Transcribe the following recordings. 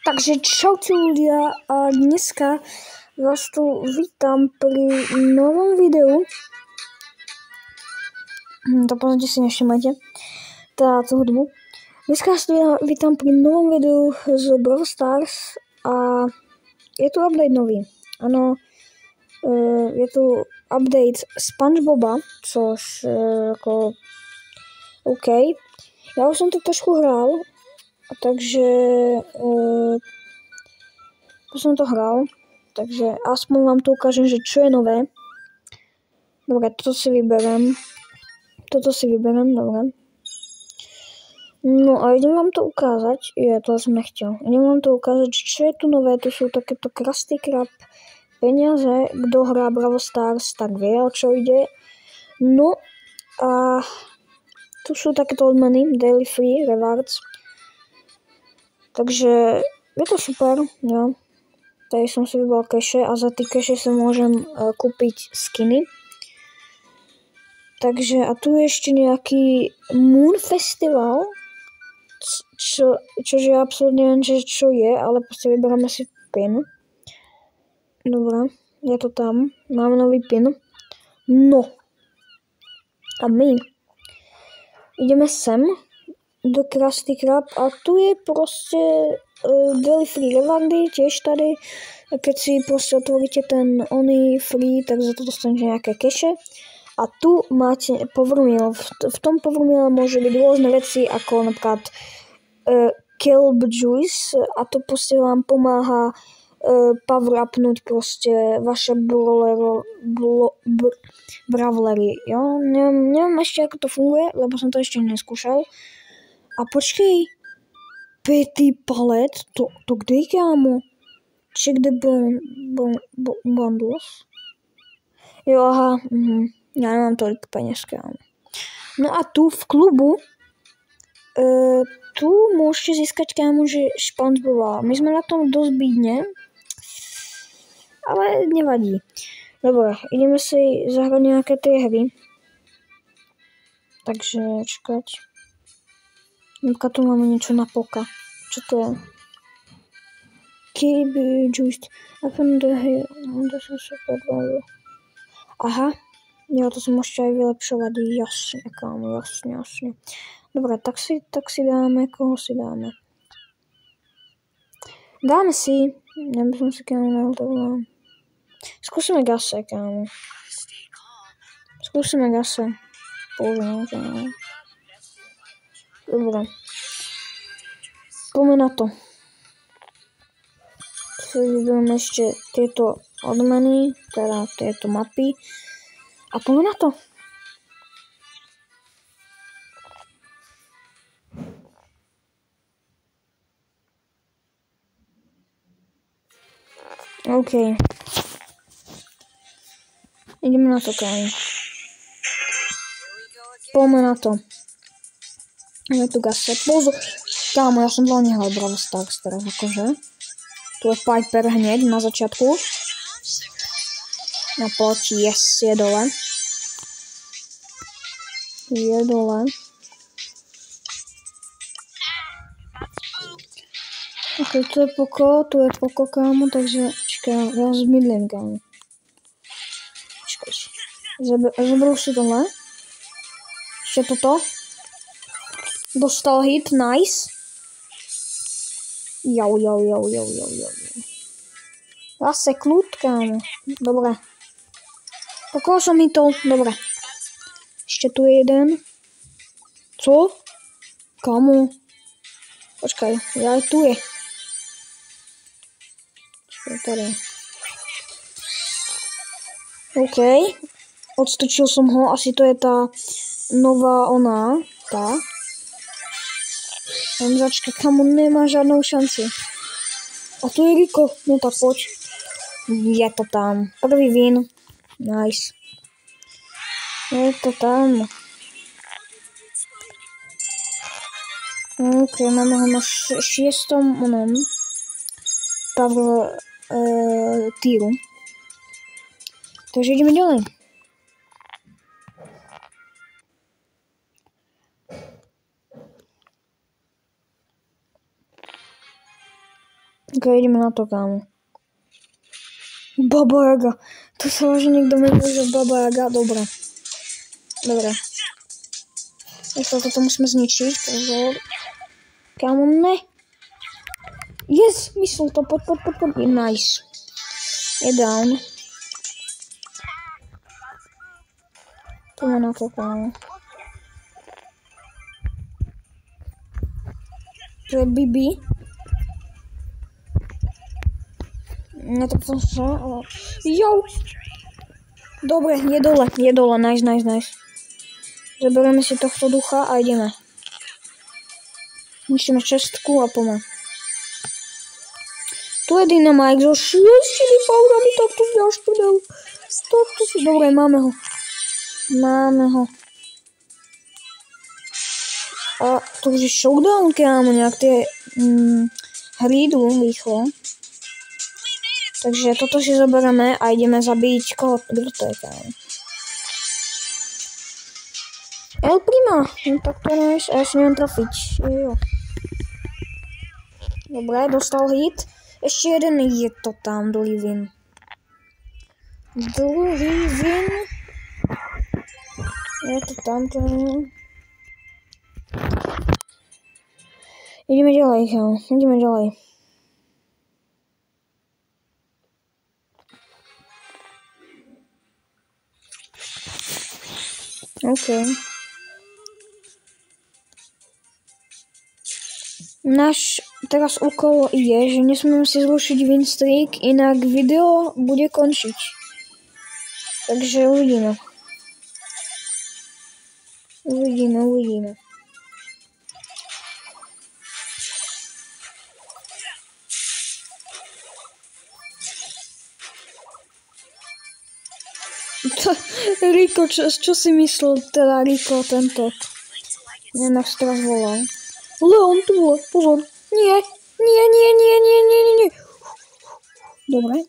Takže čaute ľudia a dneska vás tu vítam pri novom videu. To pozrite si nevšimajte, tú hudbu. Dneska vás tu vítam pri novom videu z Brawl Stars a je tu update nový. Ano, je tu update SpongeBoba, což jako OK. Já už jsem to trošku hrál, takže jsem to hrál, takže aspoň vám to ukážem, že čo je nové. Dobre, toto si vyberem, dobre. No a idem vám to ukázať, to som nechtěl, idem vám to ukázať, čo je tu nové, tu sú takéto Krusty Krab peniaze, kdo hrá Brawl Stars, tak vie, o čo ide. No a tu sú takéto odmeny, Daily Free Rewards. Takže je to super, jo. Tady som si vybral keše a za ty keše si môžem kúpiť skiny. Takže a tu je ešte nejaký Moon Festival, čože ja absolútne neviem, čo je, ale proste vyberáme si pin. Dobre, je to tam, máme nový pin. No a my ideme sem do Krusty Krab a tu je proste Daily Free Rewardy tiež tady. Keď si proste otvoríte ten Only Free, tak za to dostanete nejaké keše. A tu máte Power Meal. V tom Power Meal môže byť rôzne veci, ako napríklad Kelp Juice a to proste vám pomáha power upnúť proste vaše brawlery, jo? Neviem ešte, ako to funguje, lebo som to ešte neskúšal. A počkej, Petty Palet, to kde je, kámo? Check the bundles. Jo, aha, ja nemám toľko peniaz, kámo. No a tu v klubu, tu môžete získať, kámo, že SpongeBoba. My sme na tom dosť bídne, ale nevadí. Dobre, ideme si zahrať nejaké tie hry. Takže, čakať. Napríklad tu máme niečo na poka. Čo to je? KB Juice. A to sa super bavilo. Aha. Jo, to si môžete aj vylepšovať. Jasne, kámo, jasne. Dobre, tak si dáme. Koho si dáme? Dáme si. Neby som si kámo nahotovala. Skúsime Gase, kámo. Poďme, kámo. Dobre. Poďme na to. Si vyberiem ešte tieto odmeny, teda tieto mapy. A poďme na to. OK. Ideme na to, kámo. Poďme na to. Je tu Gase. Pozor. Kámo, ja som dlho nehral Brawl Stars teraz, akože. Tu je Piper hneď na začiatku. Na poď, yes, je dole. Ok, tu je Poko, kámo, takže čakaj, ja zmidlím, kámo. Čakaj. Zobrú si tohle. Ešte toto. Dostal hit, nice. Jau. Zase kľud, kámo. Dobre. Koľko som hitol? Dobre. Ešte tu je jeden. Co? Kámo. Počkaj, aj tu je. Čo je tady? OK. Odstočil som ho, asi to je tá nová ona, tá. Začkaj, kamo, nemá žiadnou šanci. A tu je Rico, no tak poď. Je to tam. Prvý win. Nice. Je to tam. OK, máme ho na 6. onom. Power týru. Takže ideme ďalej. Ok, ideme na to, kámo. Baba Jaga. To sa vážne niekto menuje, že Baba Jaga. Dobre. Dobre. Ešte toto musíme zničiť. Pozor. Kámo, ne. Yes, myslel to. Poď. Nice. Je down. Poďme na to, kámo. To je Bibi. Netrfil sa, ale... Jo! Dobre, je dole. Nice. Zoberieme si tohto ducha a ideme. Ničíme čestku a poďme. Tu je Dynamite zo 6 paurami, takto zďaštudel. Takto si... Dobre, máme ho. A to už je showdown, kámo, nejak tie hry idú rýchlo. Takže toto si zoberieme a ideme zabiť koho? Kto to je, kámo? El Prima! No tak to nice, a ja si neviem trafiť. Jo. Dobre, dostal hit. Ešte jeden je to tam, Dolivin. Je to tam, to neviem. Ideme ďalej, kámo. Ideme ďalej. OK. Náš teraz úkol je, že nesmieme si zrušiť win streak, inak video bude končiť. Takže uvidíme. Uvidíme. Rico, čo si myslel teda Rico tento? Neviem, ak si teraz volal. Leon tu bol, pozor. Nie. Dobre,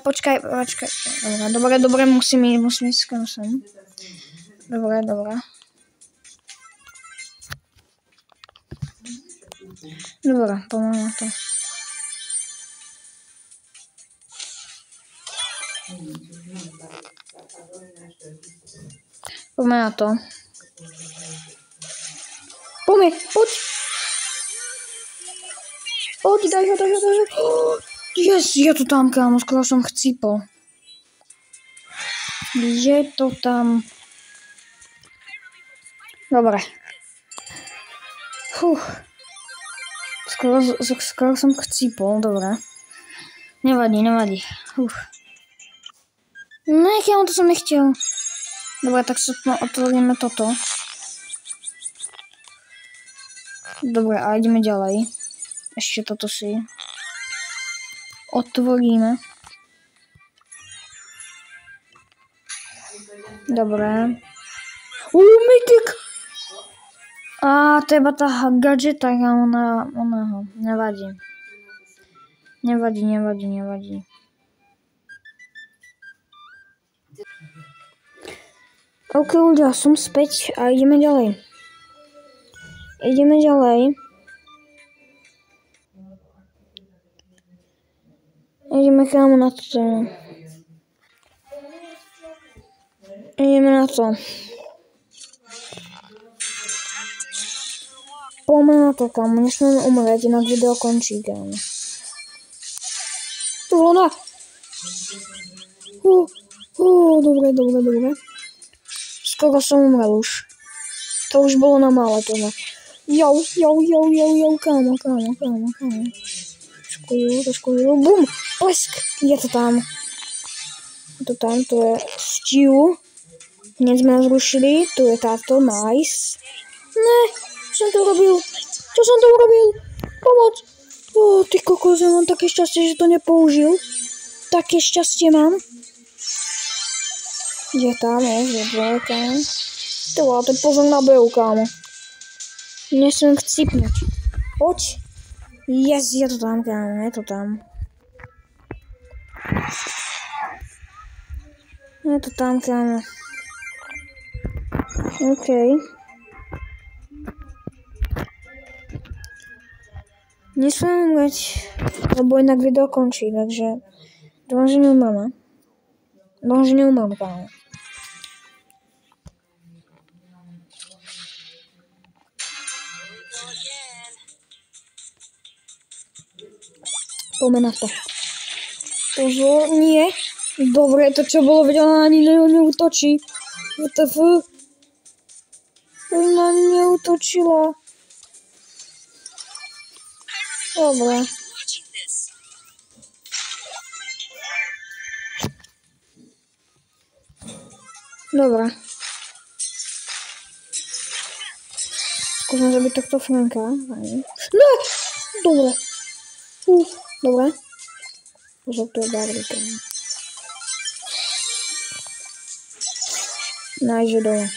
počkaj. Dobre, musím ísť sem. Dobre. Dobre, poďme na to. Poďme na to. Poďme, poď. Poď, daj ho. Yes, je to tam, kámo, skoro som chcípol. Je to tam. Dobre. Skoro som chcípol, dobre. Nevadí. To som nechtěl. Dobre, tak sa otvoríme toto. Dobre, a ideme ďalej. Ešte toto si otvoríme. Dobre. Mytik! A teba tá gadžeta, ona ho. Nevadí. OK, ľudia, som späť a ideme ďalej. Ideme kámo na to. Ideme na to. Poďme na to, kámo. Nesmieme umrieť, inak video končí, kámo. To ona. Dobre. Skoro som umrel už. To už bolo na malé teda. Jo, kámo. Trošku, bum, plesk. Je to tam, to je Stew. Hneď sme ho zrušili, tu je táto, nice. Ne, čo som to urobil? Pomoc. Ty kokos, ja mám také šťastie, že to nepoužil. Také šťastie mám. Je tam, je dvojka. To pozor na behu, kámo. Nesmiem chcípnuť. Poď. Yes, je to tam, kámo, Je to tam, kámo. OK. Nesmiem umrieť, lebo inak video končí, takže dúfam, že neumreme. Dúfam, že neumreme, kámo. Poďme na to. Pozor, nie. Dobre, to čo bolo videla, ani neútočí. WTF? Ona neútočila. Dobre. Dobre. Skúsim zabiť tohto Franka. No! Dobre. Dobre. Pozor, to je Barlíka. Nájde dole.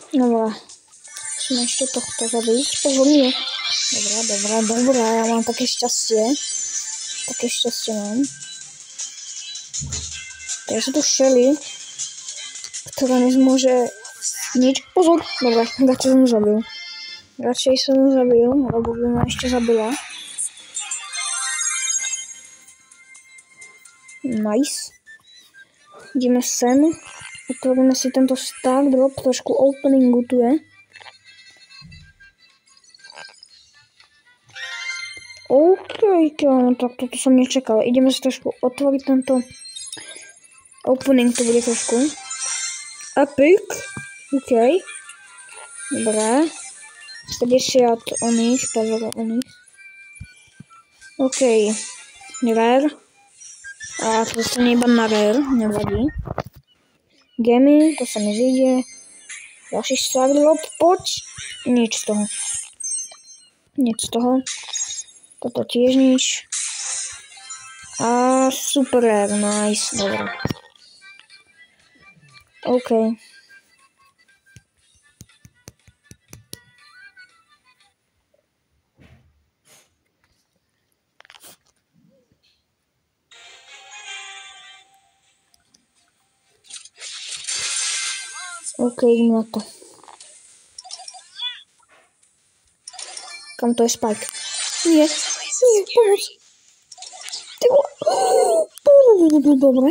Dobre. Musíme ešte tohto zabiť. Pozor, nie. Dobre. Ja mám také šťastie. Mám. Teraz sú tu Shelly, ktorá nezmôže nič. Pozor. Dobre, radšej som ju zabil. Lebo by ma ešte zabila. Nice. Ideme sem. Otvoríme si tento Star Drop. Trošku openingu tu je. OK, tak toto som nečakal. Ideme si trošku otvoriť tento opening. To bude trošku epic. OK. Dobre. 50 oných. OK. Rare. A to dostane iba na rare, nevadí. Gemy, to sa nezíde. Ďalší Star Drop, poď. Nič z toho. Toto tiež nič. A super rare, nice, dobre. OK. OK, idem na to. Kam to je Spike? Nie, pomoc. Ty vole. Dobre.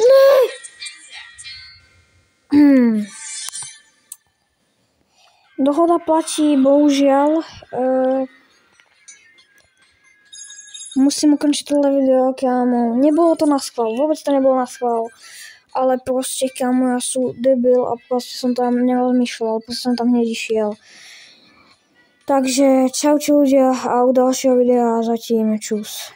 Ne! Dohoda platí, bohužiaľ. Musím ukončiť tohle video, kámo. Nebolo to na schvál, vôbec to nebolo na schvál. Ale proste, kámo, ja sú debil a proste som tam nerozmýšľal, proste som tam hneď išiel. Takže čau ľudia a u ďalšieho videa zatím čus.